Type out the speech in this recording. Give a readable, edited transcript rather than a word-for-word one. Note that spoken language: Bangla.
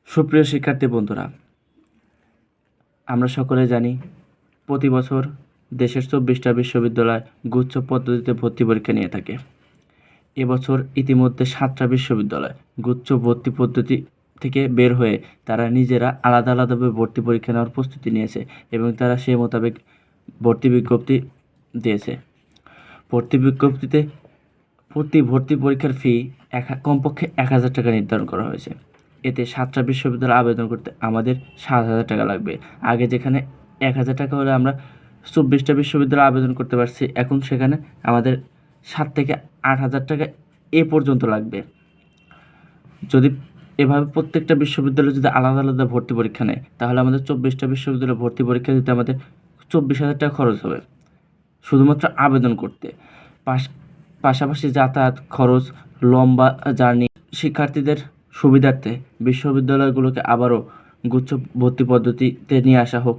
সুপ্রিয় শিক্ষার্থী বন্ধুরা, আমরা সকলে জানি প্রতি বছর দেশের 24টা বিশ্ববিদ্যালয় গুচ্ছ পদ্ধতিতে ভর্তি পরীক্ষা নিয়ে থাকে। এবছর ইতিমধ্যে 7টা বিশ্ববিদ্যালয় গুচ্ছ ভর্তি পদ্ধতি থেকে বের হয়ে তারা নিজেরা আলাদা আলাদাভাবে ভর্তি পরীক্ষা নেওয়ার প্রস্তুতি নিয়েছে এবং তারা সেই মোতাবেক ভর্তি বিজ্ঞপ্তি দিয়েছে। ভর্তি বিজ্ঞপ্তিতে প্রতি ভর্তি পরীক্ষার ফি কমপক্ষে 1000 টাকা নির্ধারণ করা হয়েছে। এতে 7টা বিশ্ববিদ্যালয়ে আবেদন করতে আমাদের 7000 টাকা লাগবে। আগে যেখানে 1000 টাকা হলে আমরা 24টা বিশ্ববিদ্যালয়ে আবেদন করতে পারছি, এখন সেখানে আমাদের 7 থেকে 8000 টাকা এ পর্যন্ত লাগবে। যদি এভাবে প্রত্যেকটা বিশ্ববিদ্যালয় যদি আলাদা আলাদা ভর্তি পরীক্ষা নেয়, তাহলে আমাদের 24টা বিশ্ববিদ্যালয়ে ভর্তি পরীক্ষা দিতে আমাদের 24,000 টাকা খরচ হবে শুধুমাত্র আবেদন করতে। পাশাপাশি যাতায়াত খরচ, লম্বা জার্নি। শিক্ষার্থীদের সুবিধার্থে বিশ্ববিদ্যালয়গুলোকে আবারও গুচ্ছ ভর্তি পদ্ধতিতে নিয়ে আসা হোক,